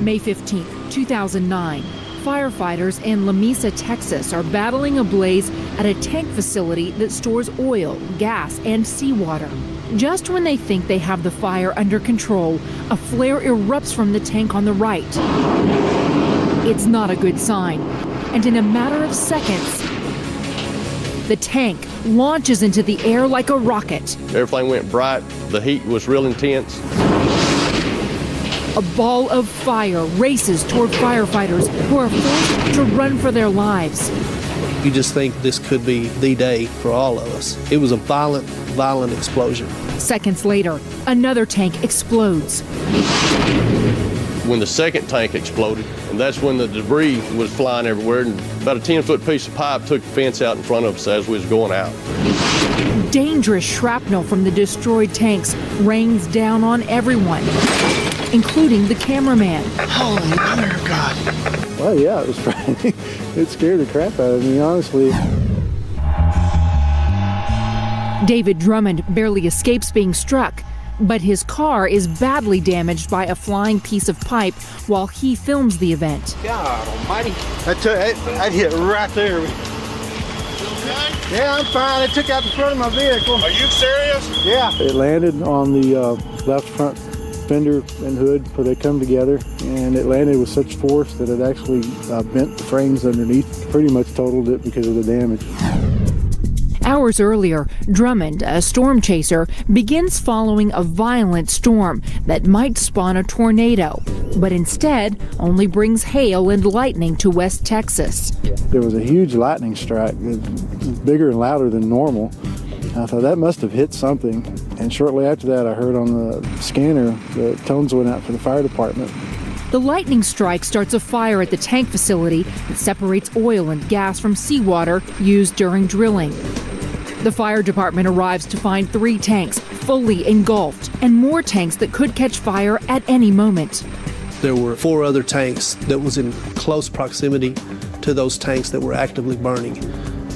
May 15, 2009. Firefighters in Lamesa, Texas are battling a blaze at a tank facility that stores oil, gas, and seawater. Just when they think they have the fire under control, a flare erupts from the tank on the right. It's not a good sign, and in a matter of seconds, the tank launches into the air like a rocket. Everything went bright, the heat was real intense. A ball of fire races toward firefighters who are forced to run for their lives. You just think this could be the day for all of us. It was a violent explosion. Seconds later, another tank explodes. When the second tank exploded, and that's when the debris was flying everywhere, and about a 10-foot piece of pipe took the fence out in front of us as we was going out. Dangerous shrapnel from the destroyed tanks rains down on everyone, including the cameraman. Holy mother of God. Well, yeah, it was frightening. It scared the crap out of me, honestly. David Drummond barely escapes being struck, but his car is badly damaged by a flying piece of pipe while he films the event. God almighty. That hit right there. Yeah, I'm fine. It took out the front of my vehicle. Are you serious? Yeah. It landed on the left front fender and hood where they come together, and it landed with such force that it actually bent the frames underneath, pretty much totaled it because of the damage. Hours earlier, Drummond, a storm chaser, begins following a violent storm that might spawn a tornado, but instead only brings hail and lightning to West Texas. There was a huge lightning strike, bigger and louder than normal. I thought that must have hit something, and shortly after that I heard on the scanner the tones went out for the fire department. The lightning strike starts a fire at the tank facility that separates oil and gas from seawater used during drilling. The fire department arrives to find 3 tanks fully engulfed and more tanks that could catch fire at any moment. There were 4 other tanks that was in close proximity to those tanks that were actively burning,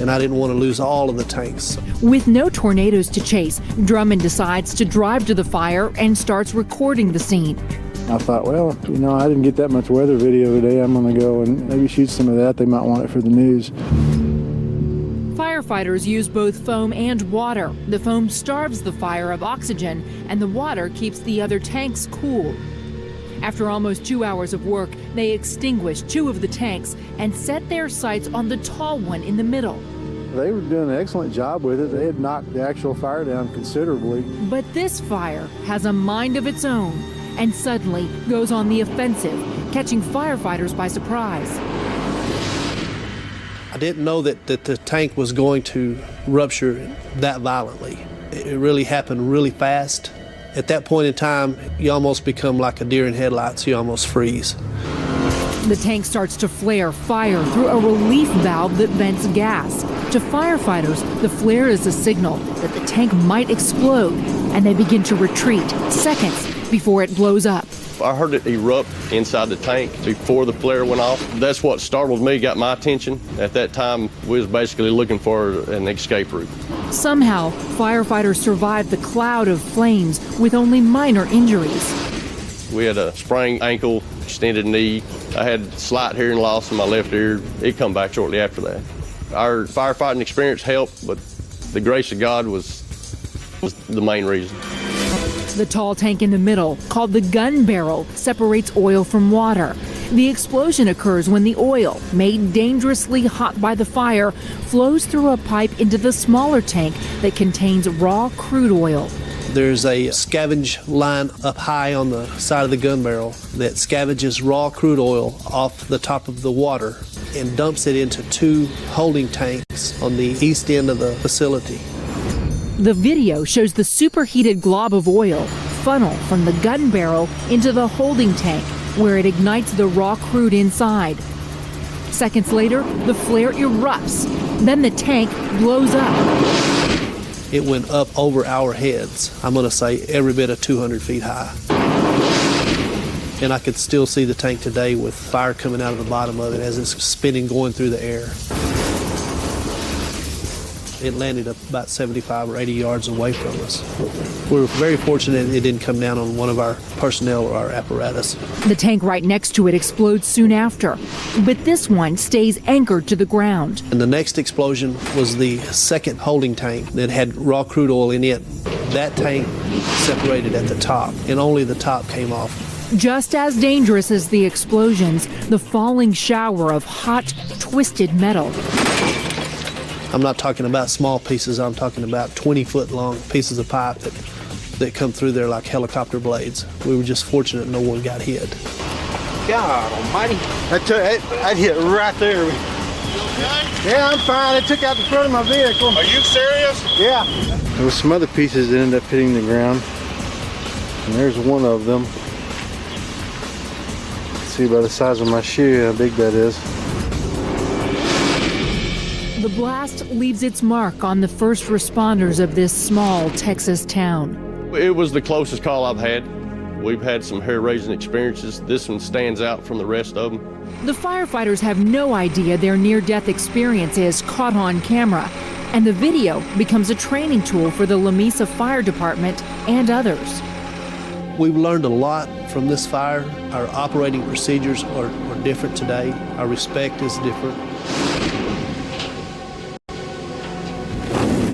and I didn't want to lose all of the tanks. With no tornadoes to chase, Drummond decides to drive to the fire and starts recording the scene. I thought, well, you know, I didn't get that much weather video today. I'm going to go and maybe shoot some of that. They might want it for the news. Firefighters use both foam and water. The foam starves the fire of oxygen, and the water keeps the other tanks cool. After almost 2 hours of work, they extinguish 2 of the tanks and set their sights on the tall one in the middle. They were doing an excellent job with it. They had knocked the actual fire down considerably. But this fire has a mind of its own and suddenly goes on the offensive, catching firefighters by surprise. I didn't know that the tank was going to rupture that violently. It really happened really fast. At that point in time, you almost become like a deer in headlights. You almost freeze. The tank starts to flare fire through a relief valve that vents gas. To firefighters, the flare is a signal that the tank might explode, and they begin to retreat seconds before it blows up. I heard it erupt inside the tank before the flare went off. That's what startled me, got my attention. At that time, we was basically looking for an escape route. Somehow, firefighters survived the cloud of flames with only minor injuries. We had a sprained ankle, extended knee. I had slight hearing loss in my left ear. It come back shortly after that. Our firefighting experience helped, but the grace of God was the main reason. The tall tank in the middle, called the gun barrel, separates oil from water. The explosion occurs when the oil, made dangerously hot by the fire, flows through a pipe into the smaller tank that contains raw crude oil. There's a scavenge line up high on the side of the gun barrel that scavenges raw crude oil off the top of the water and dumps it into 2 holding tanks on the east end of the facility. The video shows the superheated glob of oil funnel from the gun barrel into the holding tank, where it ignites the raw crude inside. Seconds later, the flare erupts. Then the tank blows up. It went up over our heads. I'm going to say every bit of 200 feet high. And I could still see the tank today with fire coming out of the bottom of it as it's spinning, going through the air. It landed about 75 or 80 yards away from us. We were very fortunate it didn't come down on one of our personnel or our apparatus. The tank right next to it explodes soon after, but this one stays anchored to the ground. And the next explosion was the second holding tank that had raw crude oil in it. That tank separated at the top, and only the top came off. Just as dangerous as the explosions, the falling shower of hot, twisted metal. I'm not talking about small pieces, I'm talking about 20-foot long pieces of pipe that come through there like helicopter blades. We were just fortunate no one got hit. God almighty. That hit right there. Yeah, I'm fine. It took out the front of my vehicle. Are you serious? Yeah. There was some other pieces that ended up hitting the ground, and there's one of them. See by the size of my shoe how big that is. The blast leaves its mark on the first responders of this small Texas town. It was the closest call I've had. We've had some hair-raising experiences. This one stands out from the rest of them. The firefighters have no idea their near-death experience is caught on camera, and the video becomes a training tool for the Lamesa Fire Department and others. We've learned a lot from this fire. Our operating procedures are different today. Our respect is different.